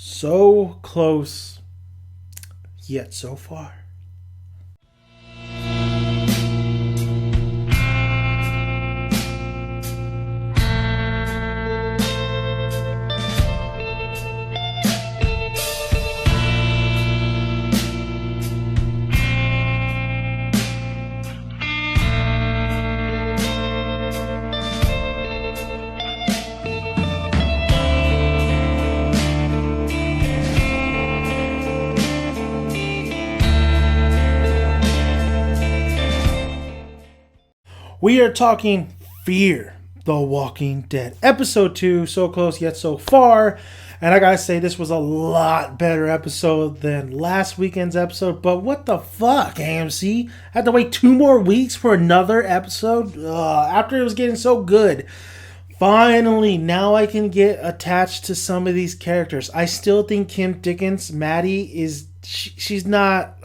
So close, yet so far. We are talking Fear the Walking Dead. Episode 2, so close yet so far. And I gotta say, this was a lot better episode than last weekend's episode. But what the fuck, AMC? I had to wait 2 more weeks for another episode after it was getting so good. Finally, now I can get attached to some of these characters. I still think Kim Dickens, Maddie, she's not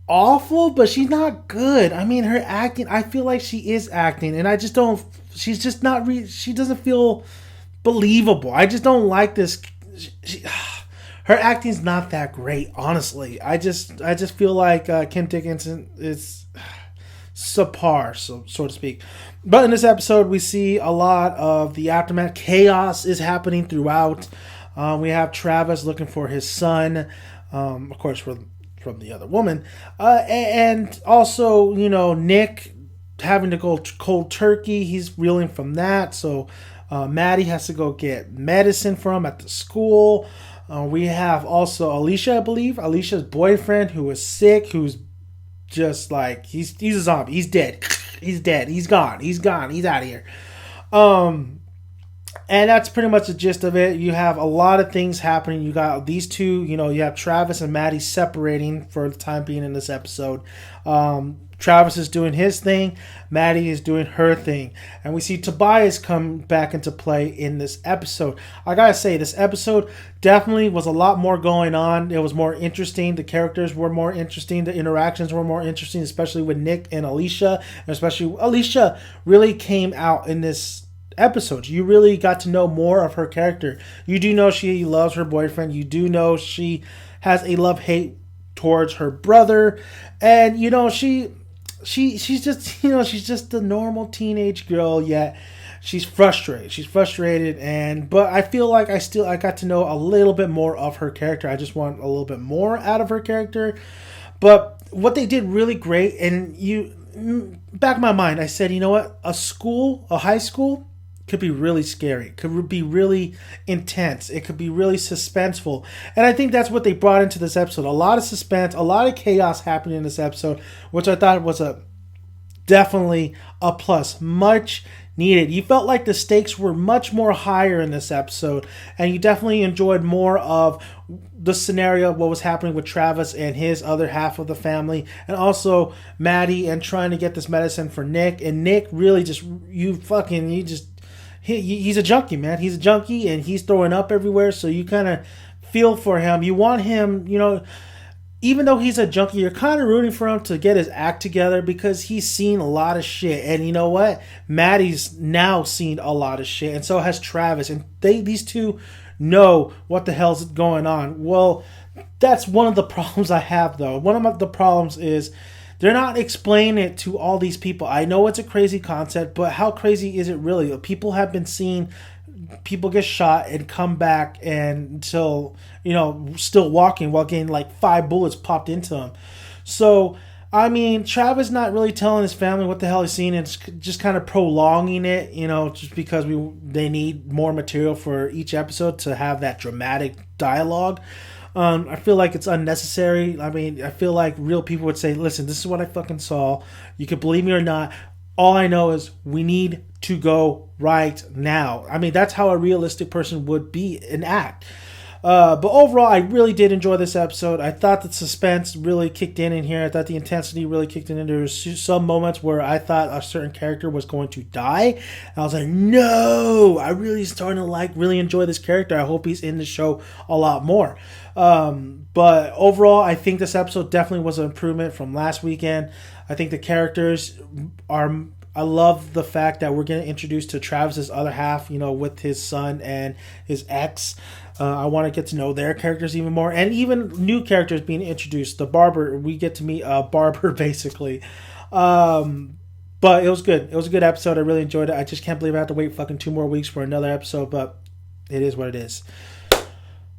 awful, but she's not good. I mean, her acting, I feel like she is acting, and I just don't. She's just not. She doesn't feel believable. I just don't like this. Her acting's not that great, honestly. I just feel like Kim Dickinson is subpar, so to speak. But in this episode, we see a lot of the aftermath. Chaos is happening throughout. We have Travis looking for his son, of course, from the other woman, and also, Nick having to go cold turkey. He's reeling from that, so Maddie has to go get medicine for him at the school. We have also Alicia, I believe, Alicia's boyfriend, who is sick, who's just like, he's a zombie. He's dead. He's dead. He's gone. He's out of here. And that's pretty much the gist of it. You have a lot of things happening. You got these two, you have Travis and Maddie separating for the time being in this episode. Travis is doing his thing. Maddie is doing her thing. And we see Tobias come back into play in this episode. I gotta say, this episode definitely was a lot more going on. It was more interesting. The characters were more interesting. The interactions were more interesting, especially with Nick and Alicia. And especially Alicia really came out in this episodes. You really got to know more of her character. You do know she loves her boyfriend. You do know she has a love-hate towards her brother. And she's just the normal teenage girl, yet she's frustrated. But I feel like I got to know a little bit more of her character. I just want a little bit more out of her character. But what they did really great, and back in my mind, I said, you know what, a high school could be really scary. It could be really intense. It could be really suspenseful. And I think that's what they brought into this episode. A lot of suspense, a lot of chaos happening in this episode, which I thought was definitely a plus. Much needed. You felt like the stakes were much more higher in this episode, and you definitely enjoyed more of the scenario, what was happening with Travis and his other half of the family, and also Maddie and trying to get this medicine for Nick. And Nick really he's a junkie, man. He's a junkie, and he's throwing up everywhere, so you kind of feel for him. You want him, even though he's a junkie, you're kind of rooting for him to get his act together, because he's seen a lot of shit. And you know what? Maddie's now seen a lot of shit, and so has Travis. And these two know what the hell's going on. Well, that's one of the problems I have, though. One of the problems is they're not explaining it to all these people. I know it's a crazy concept, but how crazy is it really? People have been seeing people get shot and come back and still walking while getting like 5 bullets popped into them. So, I mean, Travis not really telling his family what the hell he's seen, and just kind of prolonging it, just because they need more material for each episode to have that dramatic dialogue. I feel like it's unnecessary. I mean, I feel like real people would say, listen, this is what I fucking saw. You can believe me or not. All I know is we need to go right now. I mean, that's how a realistic person would be and act. But overall, I really did enjoy this episode. I thought the suspense really kicked in here. I thought the intensity really kicked in. There was some moments where I thought a certain character was going to die. And I was like, no, I really starting to really enjoy this character. I hope he's in the show a lot more. But overall, I think this episode definitely was an improvement from last weekend. I think the characters are I love the fact that we're getting introduced to Travis's other half, with his son and his ex. I want to get to know their characters even more, and even new characters being introduced. The barber, we get to meet a barber basically. But it was good. It was a good episode. I really enjoyed it. I just can't believe I have to wait fucking 2 more weeks for another episode, but it is what it is.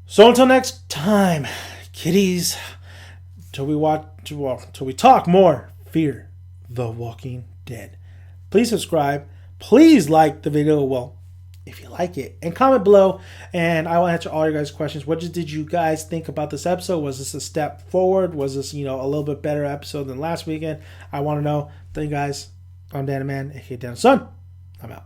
So until next time, kiddies, till we talk more Fear the Walking Dead. Please subscribe. Please like the video. Well, if you like it, and comment below, and I will answer all your guys' questions. What did you guys think about this episode? Was this a step forward? Was this, a little bit better episode than last weekend? I want to know. Thank you guys. I'm Dan Man, aka Dan Son. I'm out.